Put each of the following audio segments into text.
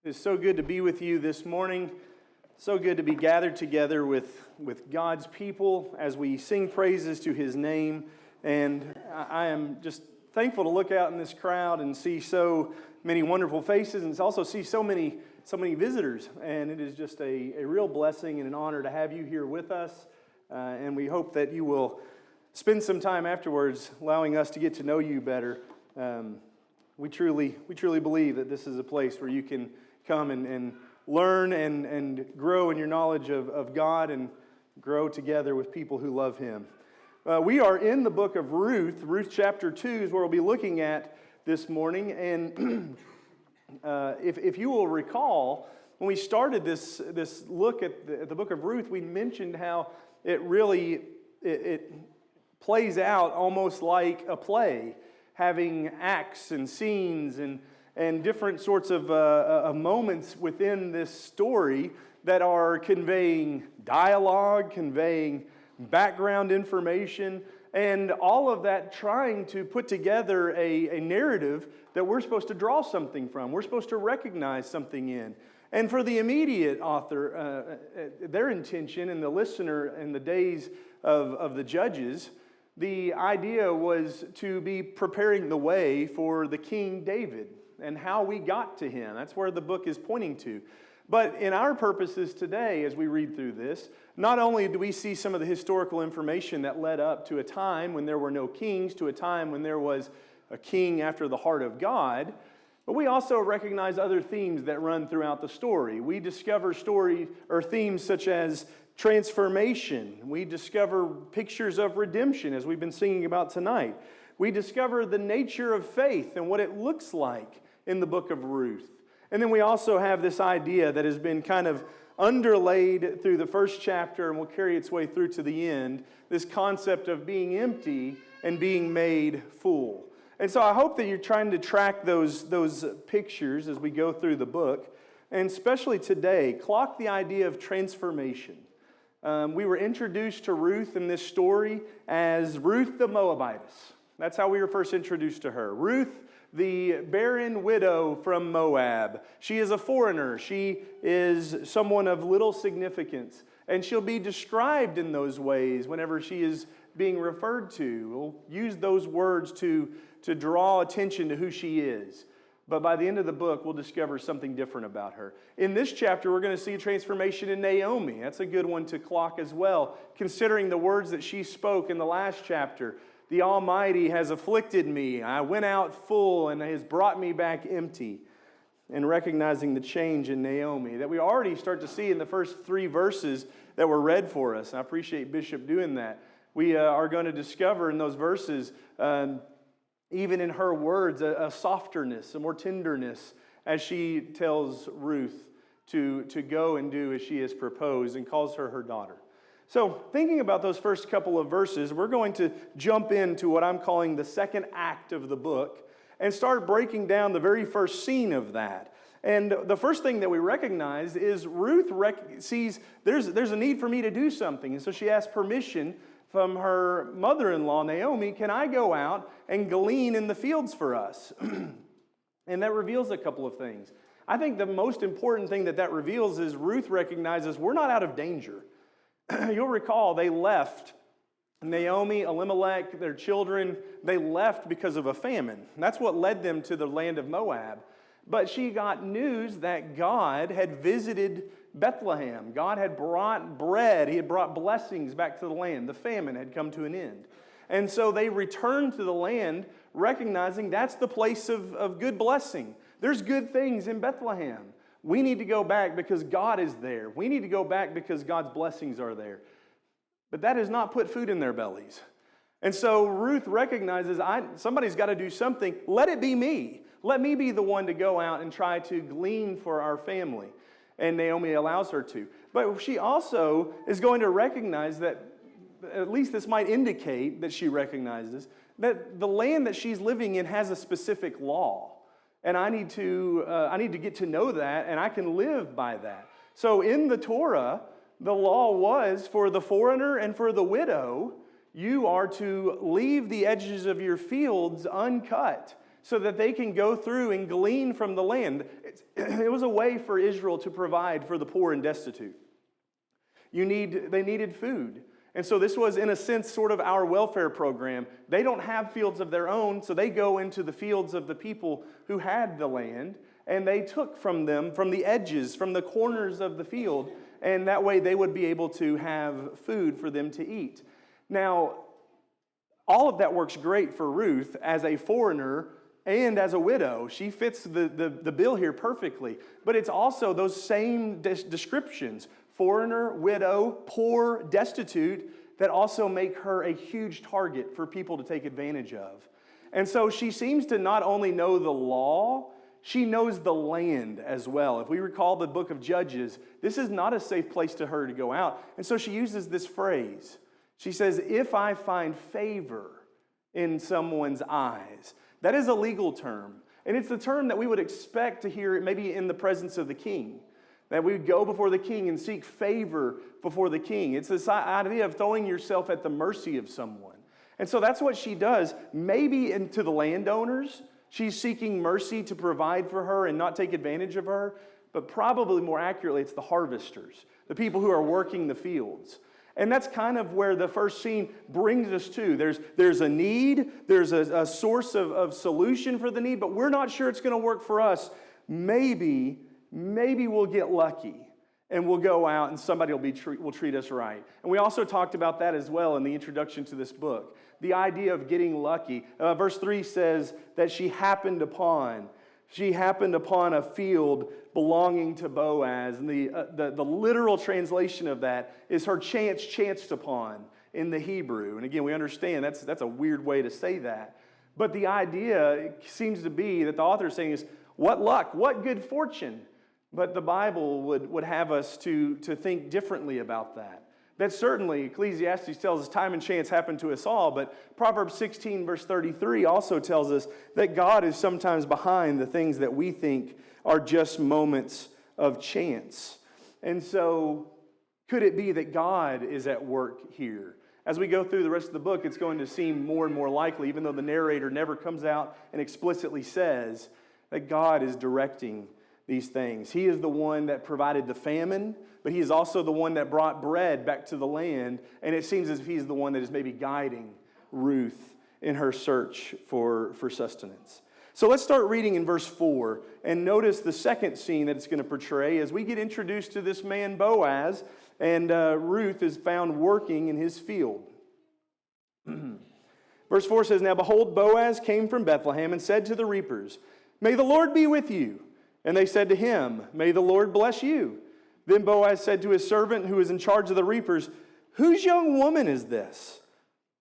It's so good to be with you this morning. So good to be gathered together with God's people as we sing praises to His name. And I am just thankful to look out in this crowd and see so many wonderful faces, and also see so many visitors. And it is just a real blessing and an honor to have you here with us. And we hope that you will spend some time afterwards allowing us to get to know you better. We truly believe that this is a place where you can come and learn and grow in your knowledge of God and grow together with people who love Him. We are in the book of Ruth. Ruth chapter 2 is where we'll be looking at this morning. And if you will recall, when we started this look at the book of Ruth, we mentioned how it really plays out almost like a play, having acts and scenes and different sorts of moments within this story that are conveying dialogue, conveying background information, and all of that trying to put together a narrative that we're supposed to draw something from. We're supposed to recognize something in. And for the immediate author, their intention and the listener in the days of the judges, the idea was to be preparing the way for the King David and how we got to him. That's where the book is pointing to. But in our purposes today, as we read through this, not only do we see some of the historical information that led up to a time when there were no kings, to a time when there was a king after the heart of God, but we also recognize other themes that run throughout the story. We discover story or themes such as transformation. We discover pictures of redemption, as we've been singing about tonight. We discover the nature of faith and what it looks like in the book of Ruth. And then we also have this idea that has been kind of underlaid through the first chapter and will carry its way through to the end, this concept of being empty and being made full. And so I hope that you're trying to track those pictures as we go through the book, and especially today, clock the idea of transformation. We were introduced to Ruth in this story as Ruth the Moabitess. That's how we were first introduced to her. Ruth, the barren widow from Moab. She is a foreigner. She is someone of little significance. And she'll be described in those ways whenever she is being referred to. We'll use those words to draw attention to who she is. But by the end of the book, we'll discover something different about her. In this chapter, we're going to see a transformation in Naomi. That's a good one to clock as well, considering the words that she spoke in the last chapter. The Almighty has afflicted me. I went out full and has brought me back empty. And recognizing the change in Naomi that we already start to see in the first 3 verses that were read for us. I appreciate Bishop doing that. We are going to discover in those verses, even in her words, a softerness, a more tenderness as she tells Ruth to go and do as she has proposed and calls her her daughter. So, thinking about those first couple of verses, we're going to jump into what I'm calling the second act of the book and start breaking down the very first scene of that. And the first thing that we recognize is Ruth sees there's a need for me to do something. And so she asks permission from her mother-in-law, Naomi, can I go out and glean in the fields for us? And that reveals a couple of things. I think the most important thing that reveals is Ruth recognizes we're not out of danger. You'll recall they left. Naomi, Elimelech, their children, they left because of a famine. That's what led them to the land of Moab. But she got news that God had visited Bethlehem. God had brought bread. He had brought blessings back to the land. The famine had come to an end. And so they returned to the land, recognizing that's the place of good blessing. There's good things in Bethlehem. We need to go back because God is there. We need to go back because God's blessings are there. But that has not put food in their bellies. And so Ruth recognizes, somebody's got to do something. Let it be me. Let me be the one to go out and try to glean for our family. And Naomi allows her to. But she also is going to recognize that, at least this might indicate that she recognizes, that the land that she's living in has a specific law. And I need to get to know that, and I can live by that. So in the Torah, the law was for the foreigner and for the widow, you are to leave the edges of your fields uncut so that they can go through and glean from the land. It was a way for Israel to provide for the poor and destitute. They needed food. And so this was, in a sense, sort of our welfare program. They don't have fields of their own, so they go into the fields of the people who had the land, and they took from them, from the edges, from the corners of the field, and that way they would be able to have food for them to eat. Now, all of that works great for Ruth as a foreigner and as a widow. She fits the bill here perfectly. But it's also those same descriptions, foreigner, widow, poor, destitute, that also make her a huge target for people to take advantage of. And so she seems to not only know the law, she knows the land as well. If we recall the book of Judges, this is not a safe place to her to go out. And so she uses this phrase. She says, if I find favor in someone's eyes. That is a legal term. And it's the term that we would expect to hear maybe in the presence of the king. That we would go before the king and seek favor before the king. It's this idea of throwing yourself at the mercy of someone. And so that's what she does. Maybe into the landowners, she's seeking mercy to provide for her and not take advantage of her. But probably more accurately, it's the harvesters, the people who are working the fields. And that's kind of where the first scene brings us to. There's a need, there's a source of solution for the need, but we're not sure it's going to work for us. Maybe we'll get lucky and we'll go out and somebody will treat us right. And we also talked about that as well in the introduction to this book. The idea of getting lucky. Verse 3 says that she happened upon a field belonging to Boaz. And the literal translation of that is her chanced upon in the Hebrew. And again, we understand that's a weird way to say that. But the idea seems to be that the author is saying is, what luck, what good fortune. But the Bible would have us to think differently about that. That certainly, Ecclesiastes tells us time and chance happen to us all, but Proverbs 16 verse 33 also tells us that God is sometimes behind the things that we think are just moments of chance. And so, could it be that God is at work here? As we go through the rest of the book, it's going to seem more and more likely, even though the narrator never comes out and explicitly says that God is directing these things. He is the one that provided the famine, but he is also the one that brought bread back to the land, and it seems as if he's the one that is maybe guiding Ruth in her search for sustenance. So let's start reading in verse 4, and notice the second scene that it's going to portray as we get introduced to this man Boaz, and Ruth is found working in his field. Verse 4 says, Now behold, Boaz came from Bethlehem and said to the reapers, May the Lord be with you. And they said to him, May the Lord bless you. Then Boaz said to his servant who was in charge of the reapers, Whose young woman is this?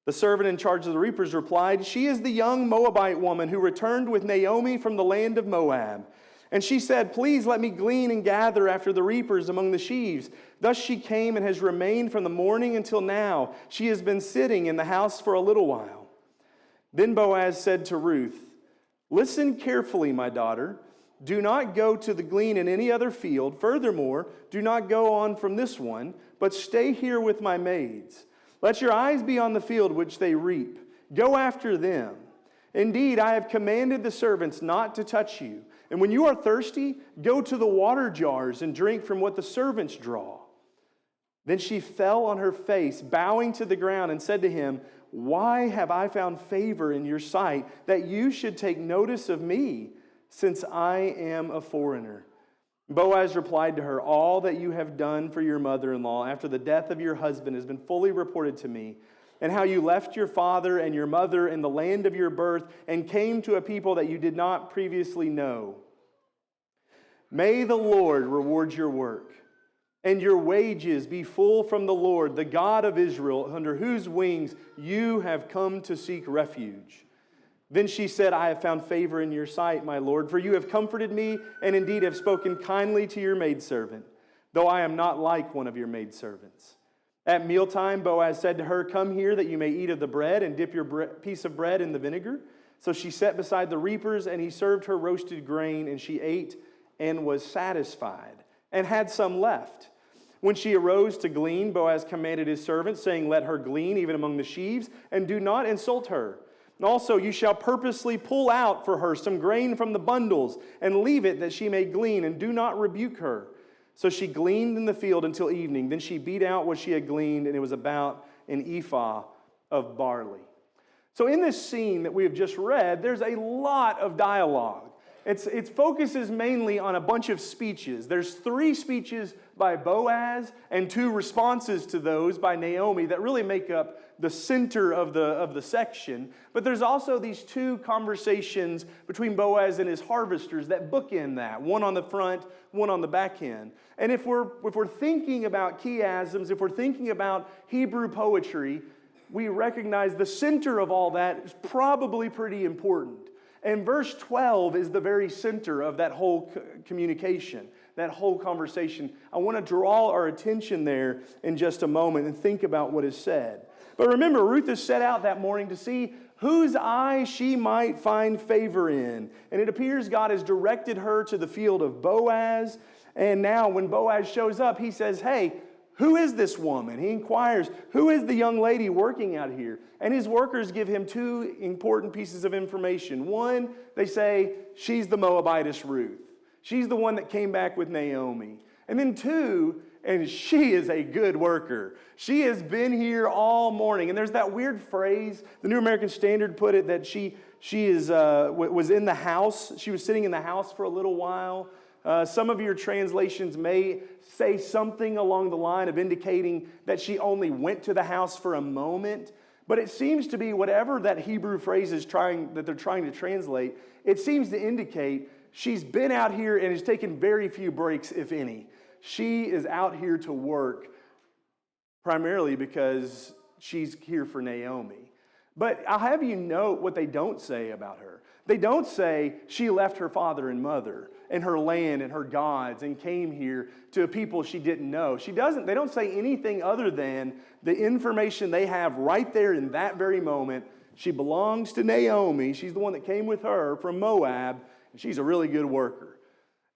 The servant in charge of the reapers replied, She is the young Moabite woman who returned with Naomi from the land of Moab. And she said, Please let me glean and gather after the reapers among the sheaves. Thus she came and has remained from the morning until now. She has been sitting in the house for a little while. Then Boaz said to Ruth, Listen carefully, my daughter. Do not go to the glean in any other field. Furthermore, do not go on from this one, but stay here with my maids. Let your eyes be on the field which they reap. Go after them. Indeed, I have commanded the servants not to touch you. And when you are thirsty, go to the water jars and drink from what the servants draw. Then she fell on her face, bowing to the ground, and said to him, Why have I found favor in your sight, that you should take notice of me, since I am a foreigner? Boaz replied to her, All that you have done for your mother-in-law after the death of your husband has been fully reported to me, and how you left your father and your mother in the land of your birth and came to a people that you did not previously know. May the Lord reward your work, and your wages be full from the Lord, the God of Israel, under whose wings you have come to seek refuge. Then she said, I have found favor in your sight, my Lord, for you have comforted me, and indeed have spoken kindly to your maidservant, though I am not like one of your maidservants. At mealtime, Boaz said to her, Come here that you may eat of the bread, and dip your piece of bread in the vinegar. So she sat beside the reapers, and he served her roasted grain, and she ate and was satisfied, and had some left. When she arose to glean, Boaz commanded his servant, saying, Let her glean even among the sheaves, and do not insult her. And also, you shall purposely pull out for her some grain from the bundles, and leave it that she may glean, and do not rebuke her. So she gleaned in the field until evening. Then she beat out what she had gleaned, and it was about an ephah of barley. So in this scene that we have just read, there's a lot of dialogue. It focuses mainly on a bunch of speeches. There's 3 speeches by Boaz and 2 responses to those by Naomi that really make up the center of the section. But there's also these 2 conversations between Boaz and his harvesters that bookend that, one on the front, one on the back end. And if we're thinking about chiasms, if we're thinking about Hebrew poetry, we recognize the center of all that is probably pretty important. And verse 12 is the very center of that whole communication, that whole conversation. I want to draw our attention there in just a moment and think about what is said. But remember, Ruth has set out that morning to see whose eye she might find favor in. And it appears God has directed her to the field of Boaz. And now when Boaz shows up, he says, hey, who is this woman? He inquires, who is the young lady working out here? And his workers give him 2 important pieces of information. One, they say, she's the Moabitess Ruth. She's the one that came back with Naomi. And then 2, and she is a good worker. She has been here all morning. And there's that weird phrase, the New American Standard put it, that she was in the house. She was sitting in the house for a little while. Some of your translations may say something along the line of indicating that she only went to the house for a moment. But it seems to be whatever that Hebrew phrase is that they're trying to translate, it seems to indicate she's been out here and has taken very few breaks, if any. She is out here to work primarily because she's here for Naomi. But I'll have you note what they don't say about her. They don't say she left her father and mother and her land and her gods and came here to a people she didn't know. They don't say anything other than the information they have right there in that very moment. She belongs to Naomi. She's the one that came with her from Moab, and she's a really good worker.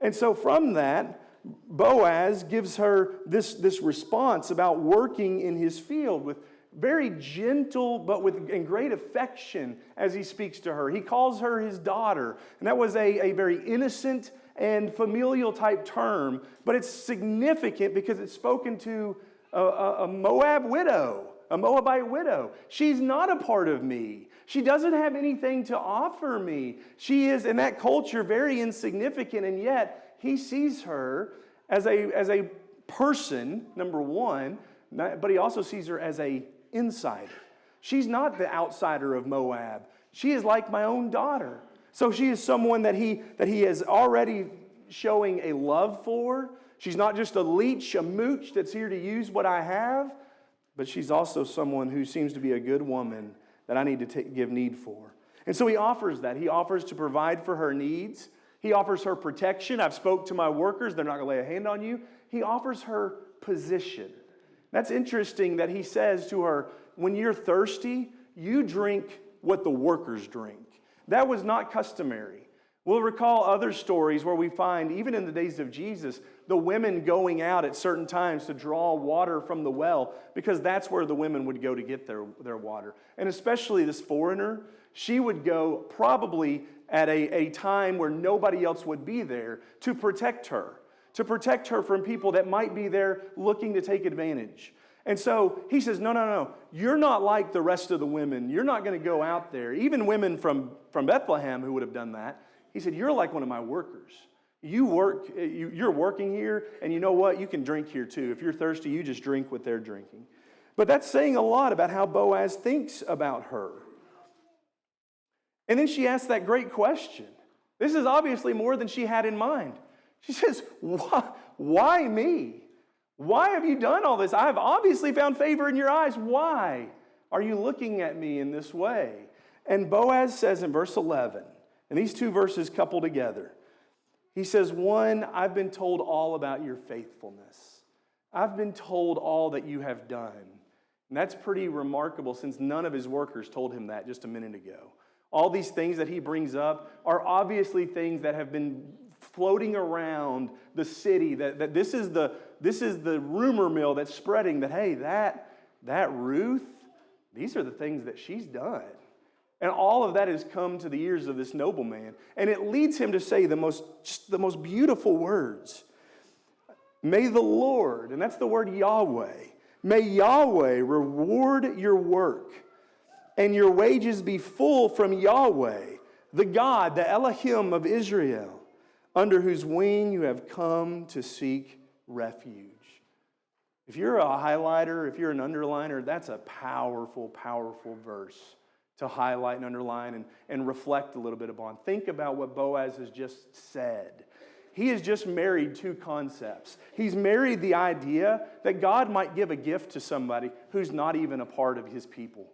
And so from that, Boaz gives her this response about working in his field with very gentle, but in great affection as he speaks to her. He calls her his daughter, and that was a very innocent and familial type term, but it's significant because it's spoken to a Moabite widow. She's not a part of me. She doesn't have anything to offer me. She is, in that culture, very insignificant, and yet he sees her as a person, number one, but he also sees her as an insider. She's not the outsider of Moab. She is like my own daughter. So she is someone that he is already showing a love for. She's not just a leech, a mooch that's here to use what I have, but she's also someone who seems to be a good woman that I need to give need for. And so he offers that. He offers to provide for her needs. He offers her protection. I've spoke to my workers. They're not going to lay a hand on you. He offers her position. That's interesting that he says to her, when you're thirsty, you drink what the workers drink. That was not customary. We'll recall other stories where we find, even in the days of Jesus, the women going out at certain times to draw water from the well, because that's where the women would go to get their water. And especially this foreigner, she would go probably at a time where nobody else would be there to protect her from people that might be there looking to take advantage. And so he says, no, you're not like the rest of the women. You're not going to go out there. Even women from Bethlehem who would have done that. He said, you're like one of my workers. You're working here, and you know what? You can drink here too. If you're thirsty, you just drink what they're drinking. But that's saying a lot about how Boaz thinks about her. And then she asks that great question. This is obviously more than she had in mind. She says, why me? Why have you done all this? I have obviously found favor in your eyes. Why are you looking at me in this way? And Boaz says in verse 11, and these 2 verses couple together, he says, 1, I've been told all about your faithfulness. I've been told all that you have done. And that's pretty remarkable since none of his workers told him that just a minute ago. All these things that he brings up are obviously things that have been floating around the city, that this is the rumor mill that's spreading that, hey, that Ruth, these are the things that she's done. And all of that has come to the ears of this nobleman. And it leads him to say the most beautiful words. May the Lord, and that's the word Yahweh, may Yahweh reward your work and your wages be full from Yahweh, the God, the Elohim of Israel, under whose wing you have come to seek refuge. If you're a highlighter, if you're an underliner, that's a powerful, powerful verse to highlight and underline and reflect a little bit upon. Think about what Boaz has just said. He has just married two concepts. He's married the idea that God might give a gift to somebody who's not even a part of his people.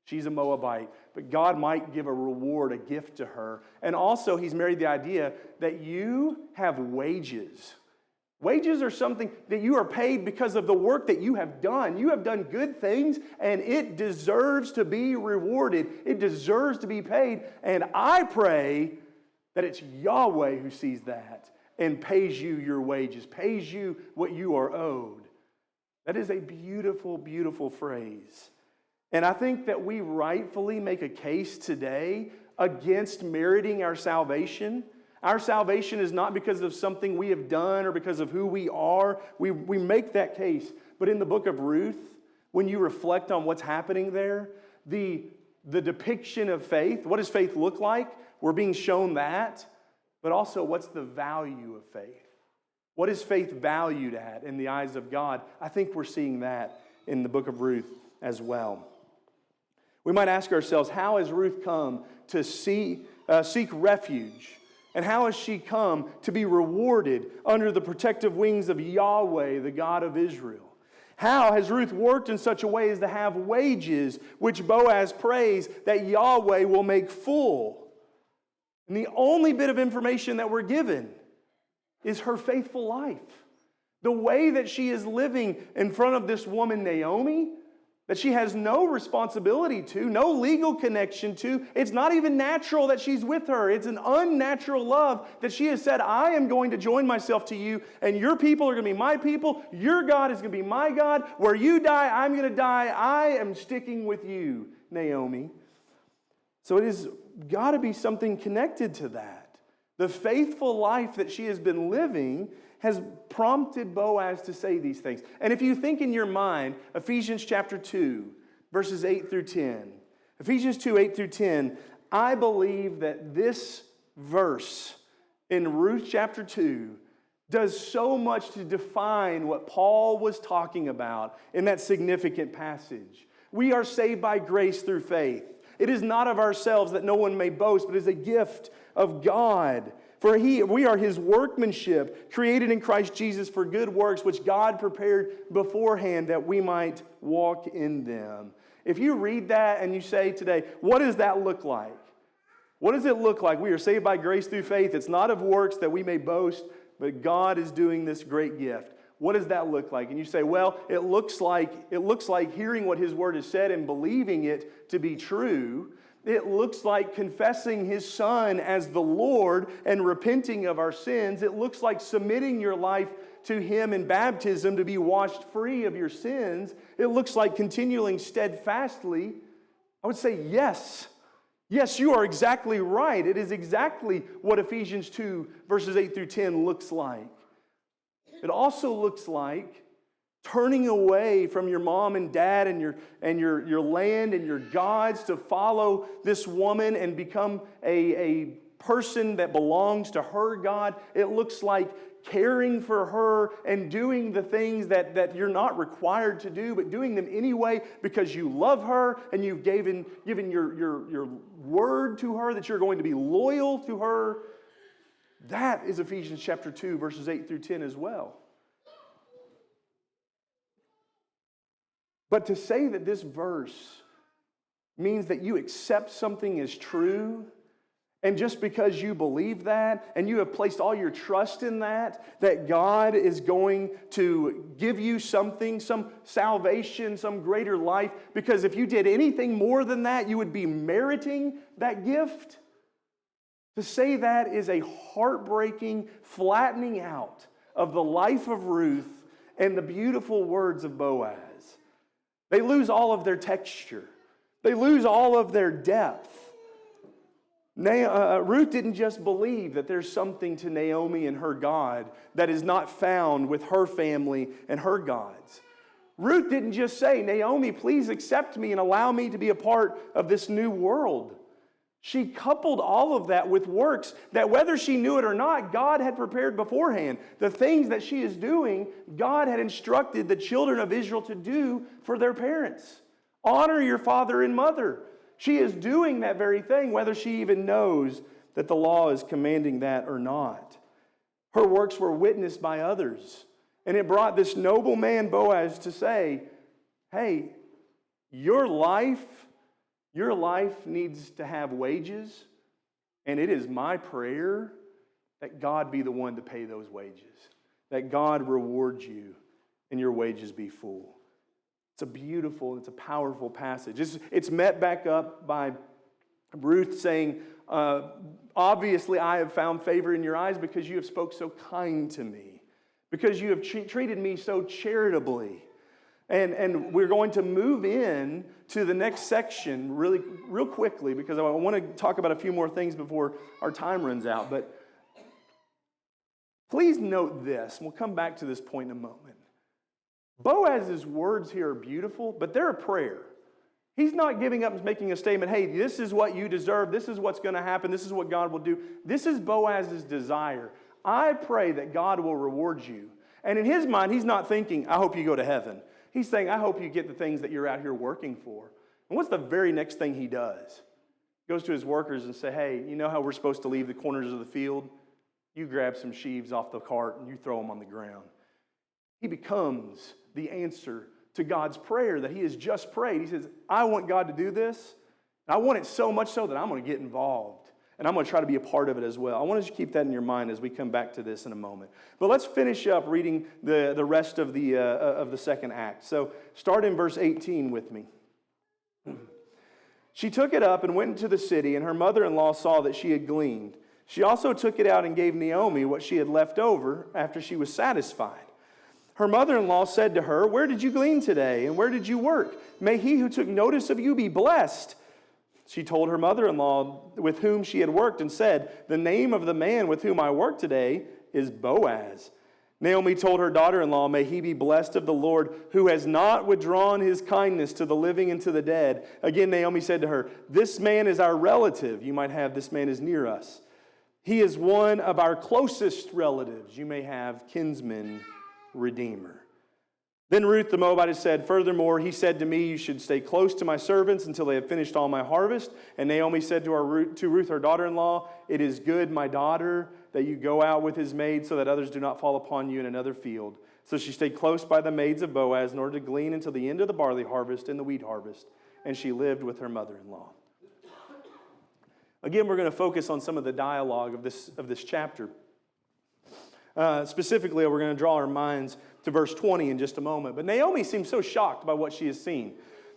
She's a Moabite, but God might give a reward, a gift to her. And also he's married the idea that you have wages. Wages are something that you are paid because of the work that you have done. You have done good things, and it deserves to be rewarded. It deserves to be paid. And I pray that it's Yahweh who sees that and pays you your wages, pays you what you are owed. That is a beautiful, beautiful phrase. And I think that we rightfully make a case today against meriting our salvation. Our salvation is not because of something we have done or because of who we are. We make that case. But in the book of Ruth, when you reflect on what's happening there, the depiction of faith, what does faith look like? We're being shown that. But also, what's the value of faith? What is faith valued at in the eyes of God? I think we're seeing that in the book of Ruth as well. We might ask ourselves, how has Ruth come to seek refuge? And how has she come to be rewarded under the protective wings of Yahweh, the God of Israel? How has Ruth worked in such a way as to have wages, which Boaz prays that Yahweh will make full? And the only bit of information that we're given is her faithful life. The way that she is living in front of this woman, Naomi, that she has no responsibility to, no legal connection to. It's not even natural that she's with her. It's an unnatural love that she has said, I am going to join myself to you, and your people are going to be my people. Your God is going to be my God. Where you die, I'm going to die. I am sticking with you, Naomi. So it has got to be something connected to that. The faithful life that she has been living has prompted Boaz to say these things. And if you think in your mind, Ephesians chapter 2, verses 8 through 10. Ephesians 2, 8 through 10, I believe that this verse in Ruth chapter 2 does so much to define what Paul was talking about in that significant passage. We are saved by grace through faith. It is not of ourselves that no one may boast, but is a gift of God. For we are His workmanship, created in Christ Jesus for good works, which God prepared beforehand that we might walk in them. If you read that and you say today, what does that look like? What does it look like? We are saved by grace through faith. It's not of works that we may boast, but God is doing this great gift. What does that look like? And you say, well, it looks like hearing what His Word has said and believing it to be true. It looks like confessing His Son as the Lord and repenting of our sins. It looks like submitting your life to Him in baptism to be washed free of your sins. It looks like continuing steadfastly. I would say yes. Yes, you are exactly right. It is exactly what Ephesians 2, verses 8 through 10 looks like. It also looks like turning away from your mom and dad and your land and your gods to follow this woman and become a person that belongs to her God. It looks like caring for her and doing the things that you're not required to do, but doing them anyway because you love her and you've given your word to her that you're going to be loyal to her. That is Ephesians chapter 2, verses 8 through 10 as well. But to say that this verse means that you accept something as true, and just because you believe that, and you have placed all your trust in that God is going to give you something, some salvation, some greater life, because if you did anything more than that, you would be meriting that gift. To say that is a heartbreaking flattening out of the life of Ruth and the beautiful words of Boaz. They lose all of their texture. They lose all of their depth. Ruth didn't just believe that there's something to Naomi and her God that is not found with her family and her gods. Ruth didn't just say, Naomi, please accept me and allow me to be a part of this new world. She coupled all of that with works that, whether she knew it or not, God had prepared beforehand. The things that she is doing, God had instructed the children of Israel to do for their parents. Honor your father and mother. She is doing that very thing, whether she even knows that the law is commanding that or not. Her works were witnessed by others. And it brought this noble man, Boaz, to say, hey, your life needs to have wages, and it is my prayer that God be the one to pay those wages, that God reward you and your wages be full. It's a beautiful, it's a powerful passage. It's met back up by Ruth saying, obviously I have found favor in your eyes because you have spoke so kind to me, because you have treated me so charitably. And we're going to move in to the next section real quickly, because I want to talk about a few more things before our time runs out. But please note this, and we'll come back to this point in a moment. Boaz's words here are beautiful, but they're a prayer. He's not giving up and making a statement, hey, this is what you deserve, this is what's going to happen, this is what God will do. This is Boaz's desire. I pray that God will reward you. And in his mind, he's not thinking, I hope you go to heaven. He's saying, I hope you get the things that you're out here working for. And what's the very next thing he does? He goes to his workers and say, hey, you know how we're supposed to leave the corners of the field? You grab some sheaves off the cart and you throw them on the ground. He becomes the answer to God's prayer that he has just prayed. He says, I want God to do this. And I want it so much so that I'm going to get involved. And I'm going to try to be a part of it as well. I want you to keep that in your mind as we come back to this in a moment. But let's finish up reading the rest of the second act. So start in verse 18 with me. She took it up and went into the city, and her mother-in-law saw that she had gleaned. She also took it out and gave Naomi what she had left over after she was satisfied. Her mother-in-law said to her, where did you glean today, and where did you work? May he who took notice of you be blessed. She told her mother-in-law with whom she had worked and said, the name of the man with whom I work today is Boaz. Naomi told her daughter-in-law, may he be blessed of the Lord, who has not withdrawn his kindness to the living and to the dead. Again, Naomi said to her, this man is our relative. You might have, this man is near us. He is one of our closest relatives. You may have kinsman redeemer. Then Ruth the Moabitess said, furthermore, he said to me, you should stay close to my servants until they have finished all my harvest. And Naomi said to Ruth, her daughter-in-law, it is good, my daughter, that you go out with his maids so that others do not fall upon you in another field. So she stayed close by the maids of Boaz in order to glean until the end of the barley harvest and the wheat harvest. And she lived with her mother-in-law. Again, we're going to focus on some of the dialogue of this chapter. Specifically, we're going to draw our minds to verse 20 in just a moment. But Naomi seems so shocked by what she has seen.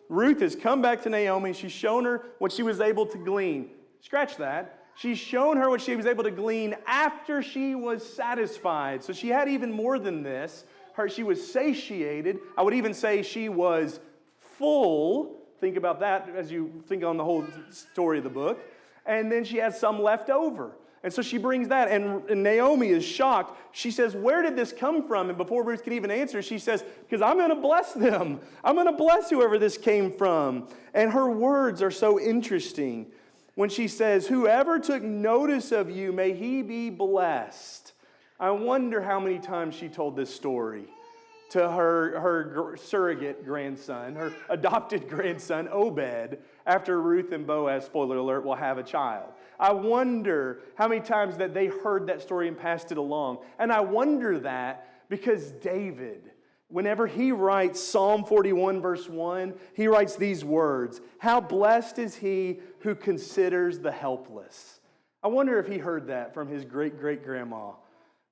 Ruth has come back to Naomi. She's shown her what she was able to glean. Scratch that. She's shown her what she was able to glean after she was satisfied. So she had even more than this. She was satiated. I would even say she was full. Think about that as you think on the whole story of the book. And then she has some left over. And so she brings that, and Naomi is shocked. She says, where did this come from? And before Ruth can even answer, she says, because I'm going to bless them. I'm going to bless whoever this came from. And her words are so interesting when she says, whoever took notice of you, may he be blessed. I wonder how many times she told this story to her surrogate grandson, her adopted grandson, Obed, after Ruth and Boaz, spoiler alert, will have a child. I wonder how many times that they heard that story and passed it along. And I wonder that because David, whenever he writes Psalm 41 verse 1, he writes these words, how blessed is he who considers the helpless. I wonder if he heard that from his great-great-grandma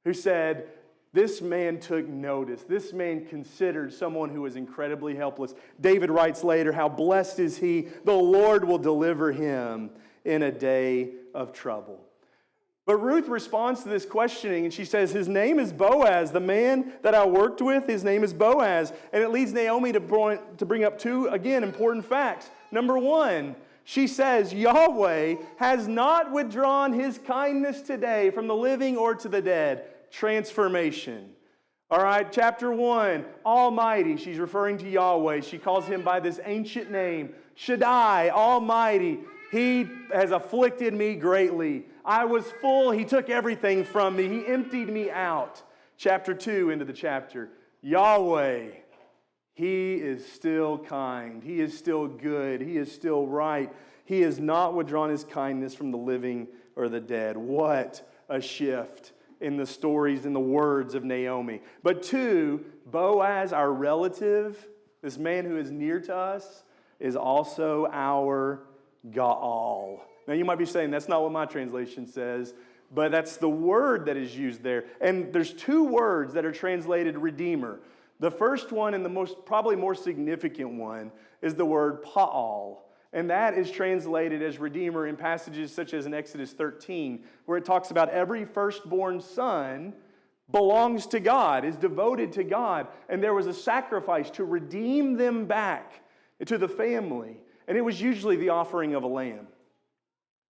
who said, this man took notice. This man considered someone who was incredibly helpless. David writes later, how blessed is he, the Lord will deliver him in a day of trouble. But Ruth responds to this questioning, and she says, his name is Boaz. The man that I worked with, his name is Boaz. And it leads Naomi to bring up two, again, important facts. Number one, She says, Yahweh has not withdrawn his kindness today from the living or to the dead. Transformation. All right, chapter 1, Almighty. She's referring to Yahweh. She calls him by this ancient name, Shaddai, Almighty. He has afflicted me greatly. I was full. He took everything from me. He emptied me out. Chapter 2, into the chapter. Yahweh, he is still kind. He is still good. He is still right. He has not withdrawn his kindness from the living or the dead. What a shift in the stories and the words of Naomi. But 2, Boaz, our relative, this man who is near to us, is also our Gaal. Now you might be saying, that's not what my translation says, but that's the word that is used there. And there's 2 words that are translated Redeemer. The first one, and the probably more significant one, is the word Pa'al. And that is translated as Redeemer in passages such as in Exodus 13, where it talks about every firstborn son belongs to God, is devoted to God. And there was a sacrifice to redeem them back to the family. And it was usually the offering of a lamb.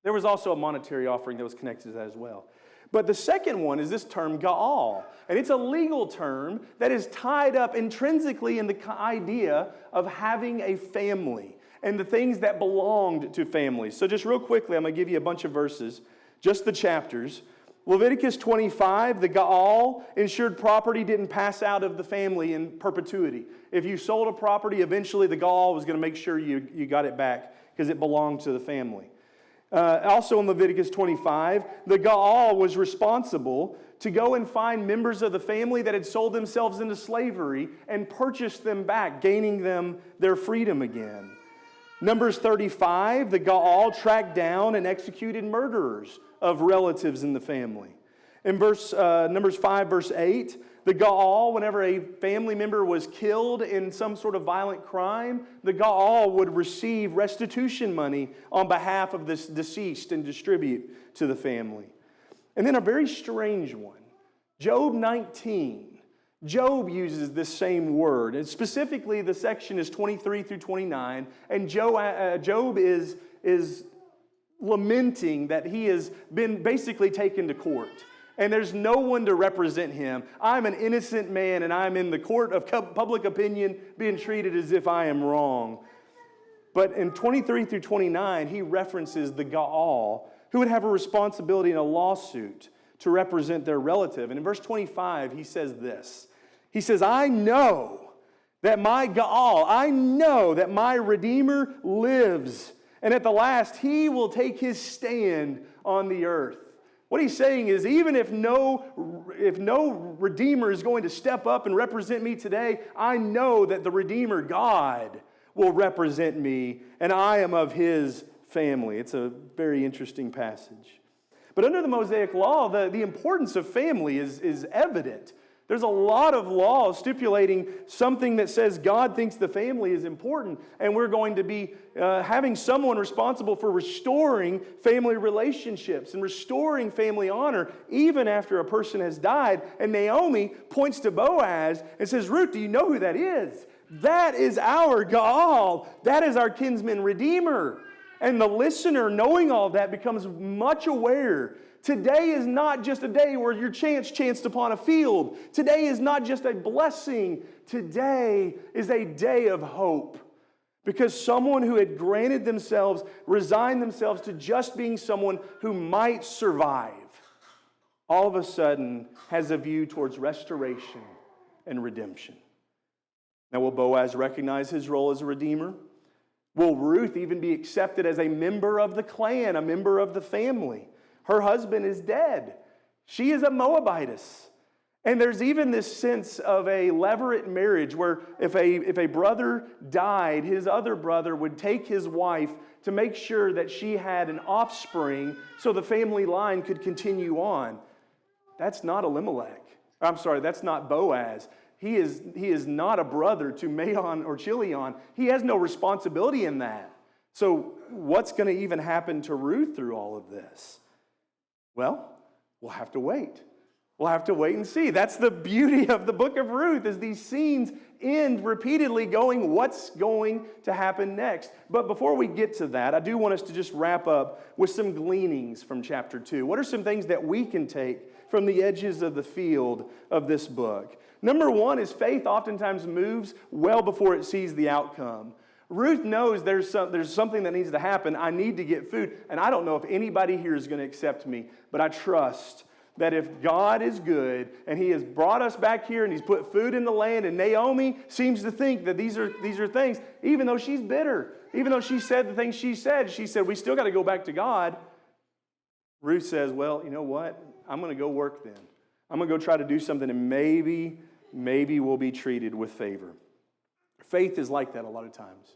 There was also a monetary offering that was connected to that as well. But the second one is this term Gaal. And it's a legal term that is tied up intrinsically in the idea of having a family and the things that belonged to families. So just real quickly, I'm going to give you a bunch of verses, just the chapters. Leviticus 25, the Gaal ensured property didn't pass out of the family in perpetuity. If you sold a property, eventually the Gaal was going to make sure you got it back because it belonged to the family. Also in Leviticus 25, the Gaal was responsible to go and find members of the family that had sold themselves into slavery and purchase them back, gaining them their freedom again. Numbers 35, the Gaal tracked down and executed murderers of relatives in the family. In Numbers 5, verse 8, the Gaal, whenever a family member was killed in some sort of violent crime, the Gaal would receive restitution money on behalf of this deceased and distribute to the family. And then a very strange one, Job 19. Job uses this same word, and specifically the section is 23 through 29, and Job is lamenting that he has been basically taken to court. And there's no one to represent him. I'm an innocent man, and I'm in the court of public opinion being treated as if I am wrong. But in 23 through 29, he references the Gaal, who would have a responsibility in a lawsuit to represent their relative. And in verse 25, he says this. He says, I know that my Gaal, I know that my Redeemer lives, and at the last he will take his stand on the earth. What he's saying is, even if no Redeemer is going to step up and represent me today, I know that the Redeemer, God, will represent me, and I am of his family. It's a very interesting passage. But under the Mosaic Law, the importance of family is evident. There's a lot of laws stipulating something that says God thinks the family is important, and we're going to be having someone responsible for restoring family relationships and restoring family honor even after a person has died. And Naomi points to Boaz and says, Ruth, do you know who that is? That is our Gaal. That is our kinsman redeemer. And the listener, knowing all that, becomes much aware. Today is not just a day where your chance chanced upon a field. Today is not just a blessing. Today is a day of hope. Because someone who had granted themselves, resigned themselves to just being someone who might survive, all of a sudden has a view towards restoration and redemption. Now, will Boaz recognize his role as a redeemer? Will Ruth even be accepted as a member of the clan, a member of the family? Her husband is dead. She is a Moabitess. And there's even this sense of a levirate marriage where if a brother died, his other brother would take his wife to make sure that she had an offspring so the family line could continue on. That's not Elimelech. I'm sorry, that's not Boaz. He is not a brother to Mahlon or Chilion. He has no responsibility in that. So what's going to even happen to Ruth through all of this? Well, we'll have to wait. We'll have to wait and see. That's the beauty of the book of Ruth, is these scenes end repeatedly going, what's going to happen next? But before we get to that, I do want us to just wrap up with some gleanings from chapter 2. What are some things that we can take from the edges of the field of this book? Number one is faith oftentimes moves well before it sees the outcome. Ruth knows there's something that needs to happen. I need to get food. And I don't know if anybody here is going to accept me, but I trust that if God is good and He has brought us back here and He's put food in the land, and Naomi seems to think that these are things, even though she's bitter, even though she said the things she said, we still got to go back to God. Ruth says, well, you know what? I'm going to go work then. I'm going to go try to do something, and maybe we'll be treated with favor. Faith is like that a lot of times.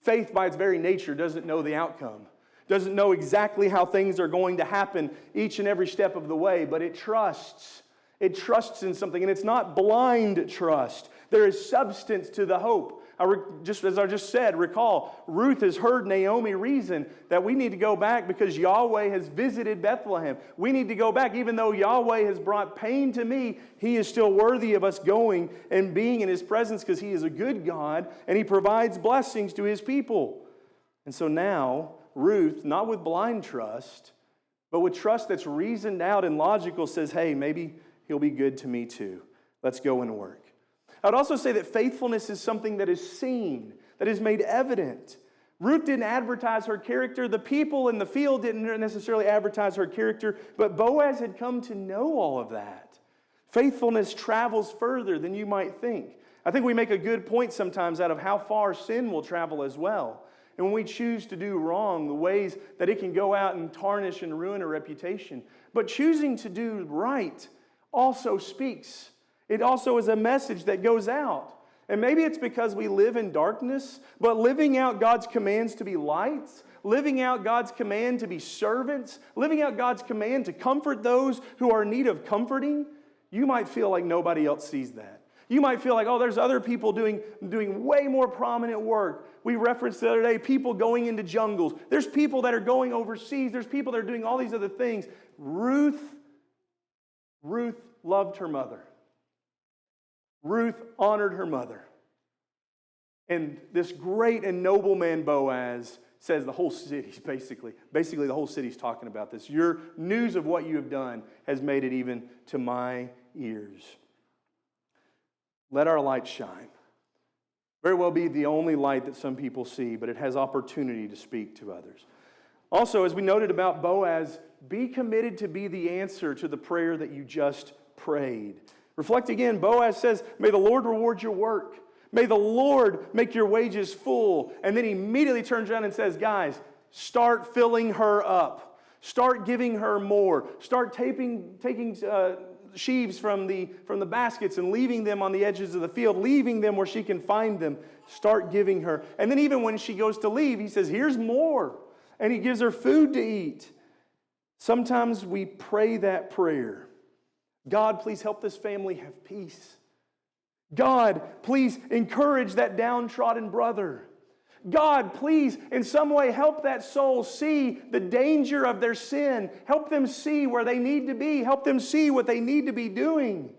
Faith by its very nature doesn't know the outcome. Doesn't know exactly how things are going to happen each and every step of the way, but it trusts. It trusts in something, and it's not blind trust. There is substance to the hope. Just as I just said, recall, Ruth has heard Naomi reason that we need to go back because Yahweh has visited Bethlehem. We need to go back. Even though Yahweh has brought pain to me, He is still worthy of us going and being in His presence because He is a good God, and He provides blessings to His people. And so now, Ruth, not with blind trust, but with trust that's reasoned out and logical, says, hey, maybe He'll be good to me too. Let's go and work. I would also say that faithfulness is something that is seen, that is made evident. Ruth didn't advertise her character. The people in the field didn't necessarily advertise her character, but Boaz had come to know all of that. Faithfulness travels further than you might think. I think we make a good point sometimes out of how far sin will travel as well. And when we choose to do wrong, the ways that it can go out and tarnish and ruin a reputation. But choosing to do right also speaks. It also is a message that goes out. And maybe it's because we live in darkness, but living out God's commands to be lights, living out God's command to be servants, living out God's command to comfort those who are in need of comforting, you might feel like nobody else sees that. You might feel like, oh, there's other people doing way more prominent work. We referenced the other day people going into jungles. There's people that are going overseas. There's people that are doing all these other things. Ruth loved her mother. Ruth honored her mother. And this great and noble man Boaz says the whole city's basically the whole city's talking about this. Your news of what you have done has made it even to my ears. Let our light shine. Very well be the only light that some people see, but it has opportunity to speak to others. Also, as we noted about Boaz, be committed to be the answer to the prayer that you just prayed. Reflect again. Boaz says, may the Lord reward your work. May the Lord make your wages full. And then he immediately turns around and says, guys, start filling her up. Start giving her more. Start taking sheaves from the baskets and leaving them on the edges of the field, leaving them where she can find them. Start giving her. And then even when she goes to leave, he says, here's more. And he gives her food to eat. Sometimes we pray that prayer. God, please help this family have peace. God, please encourage that downtrodden brother. God, please, in some way, help that soul see the danger of their sin. Help them see where they need to be. Help them see what they need to be doing.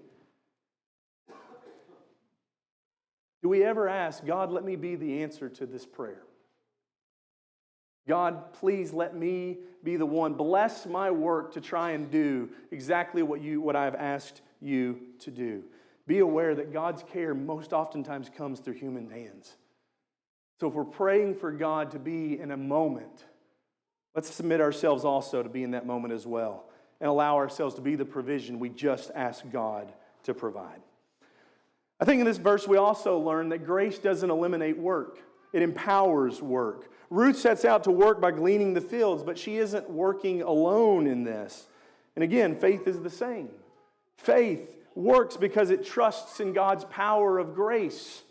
Do we ever ask, God, let me be the answer to this prayer? God, please let me be the one. Bless my work to try and do exactly what I've asked you to do. Be aware that God's care most oftentimes comes through human hands. So if we're praying for God to be in a moment, let's submit ourselves also to be in that moment as well and allow ourselves to be the provision we just asked God to provide. I think in this verse we also learn that grace doesn't eliminate work. It empowers work. Ruth sets out to work by gleaning the fields, but she isn't working alone in this. And again, faith is the same. Faith works because it trusts in God's power of grace.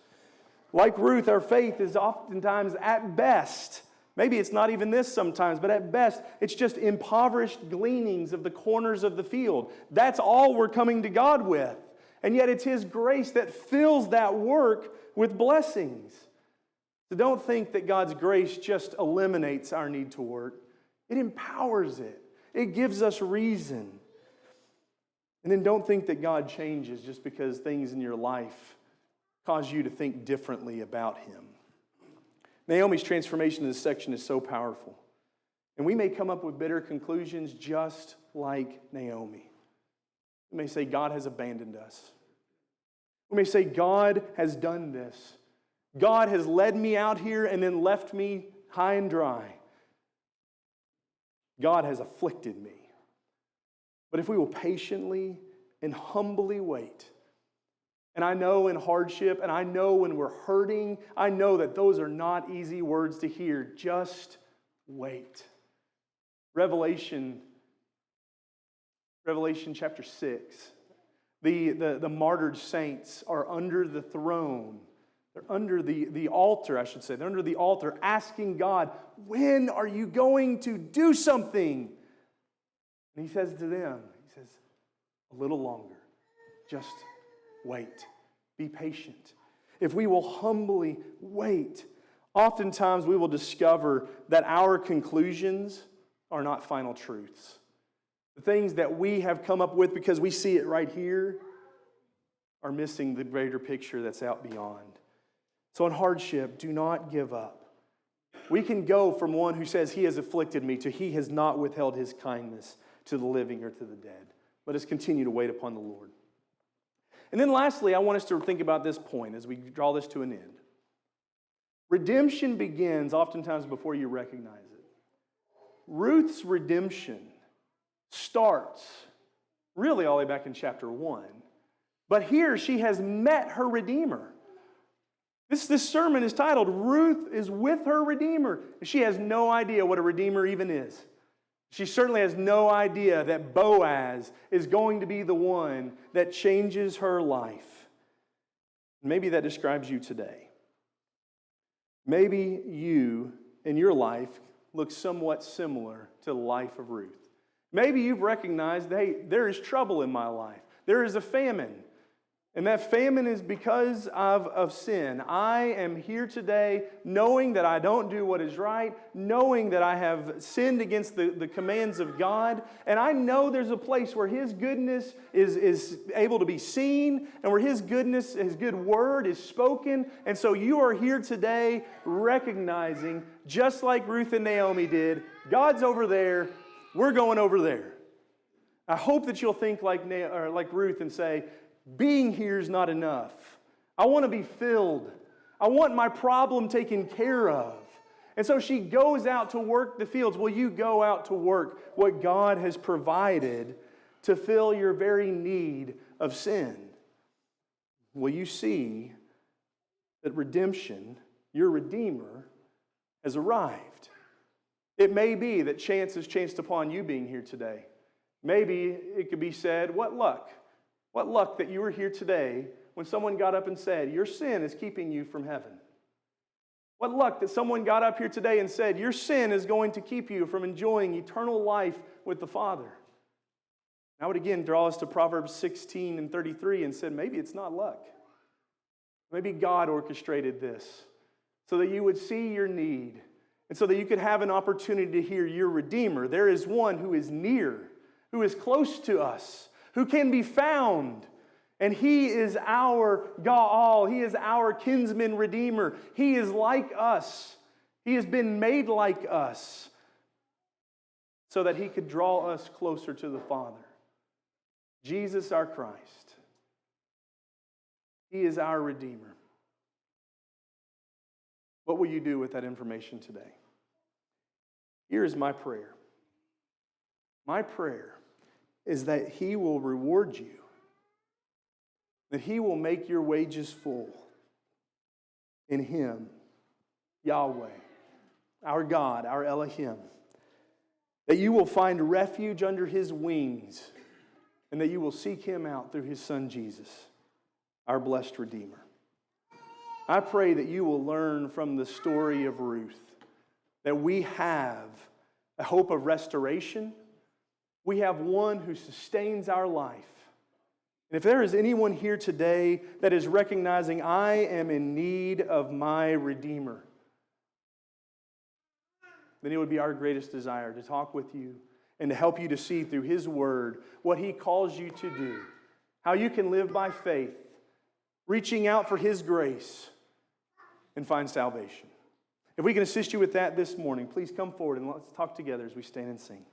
Like Ruth, our faith is oftentimes at best, maybe it's not even this sometimes, but at best, it's just impoverished gleanings of the corners of the field. That's all we're coming to God with. And yet it's His grace that fills that work with blessings. So don't think that God's grace just eliminates our need to work. It empowers it. It gives us reason. And then don't think that God changes just because things in your life cause you to think differently about Him. Naomi's transformation in this section is so powerful. And we may come up with bitter conclusions just like Naomi. We may say, God has abandoned us. We may say, God has done this. God has led me out here and then left me high and dry. God has afflicted me. But if we will patiently and humbly wait, and I know in hardship, and I know when we're hurting, I know that those are not easy words to hear. Just wait. Revelation chapter 6. The martyred saints are under the throne. They're under the altar, I should say. They're under the altar asking God, when are you going to do something? And He says to them, He says, a little longer. Just wait. Be patient. If we will humbly wait, oftentimes we will discover that our conclusions are not final truths. The things that we have come up with because we see it right here are missing the greater picture that's out beyond. So in hardship, do not give up. We can go from one who says, He has afflicted me, to He has not withheld His kindness to the living or to the dead. Let us continue to wait upon the Lord. And then lastly, I want us to think about this point as we draw this to an end. Redemption begins oftentimes before you recognize it. Ruth's redemption starts really all the way back in chapter 1. But here she has met her Redeemer. This sermon is titled, Ruth is with her Redeemer. She has no idea what a Redeemer even is. She certainly has no idea that Boaz is going to be the one that changes her life. Maybe that describes you today. Maybe you, in your life, look somewhat similar to the life of Ruth. Maybe you've recognized, hey, there is trouble in my life. There is a famine. And that famine is because of sin. I am here today knowing that I don't do what is right, knowing that I have sinned against the commands of God, and I know there's a place where His goodness is able to be seen, and where His goodness, His good word is spoken. And so you are here today recognizing, just like Ruth and Naomi did, God's over there, we're going over there. I hope that you'll think like Ruth and say, being here is not enough. I want to be filled. I want my problem taken care of. And so she goes out to work the fields. Will you go out to work what God has provided to fill your very need of sin? Will you see that redemption, your Redeemer, has arrived? It may be that chance has chanced upon you being here today. Maybe it could be said, what luck? What luck that you were here today when someone got up and said, your sin is keeping you from heaven. What luck that someone got up here today and said, your sin is going to keep you from enjoying eternal life with the Father. I would again draw us to Proverbs 16 and 33 and said, maybe it's not luck. Maybe God orchestrated this so that you would see your need and so that you could have an opportunity to hear your Redeemer. There is one who is near, who is close to us, who can be found. And He is our Gaal. He is our kinsman redeemer. He is like us. He has been made like us so that He could draw us closer to the Father. Jesus our Christ. He is our Redeemer. What will you do with that information today? Here is my prayer. My prayer is that He will reward you, that He will make your wages full in Him, Yahweh, our God, our Elohim, that you will find refuge under His wings, and that you will seek Him out through His Son Jesus, our blessed Redeemer. I pray that you will learn from the story of Ruth that we have a hope of restoration. We have one who sustains our life. And if there is anyone here today that is recognizing, I am in need of my Redeemer, then it would be our greatest desire to talk with you and to help you to see through His Word what He calls you to do, how you can live by faith, reaching out for His grace and find salvation. If we can assist you with that this morning, please come forward and let's talk together as we stand and sing.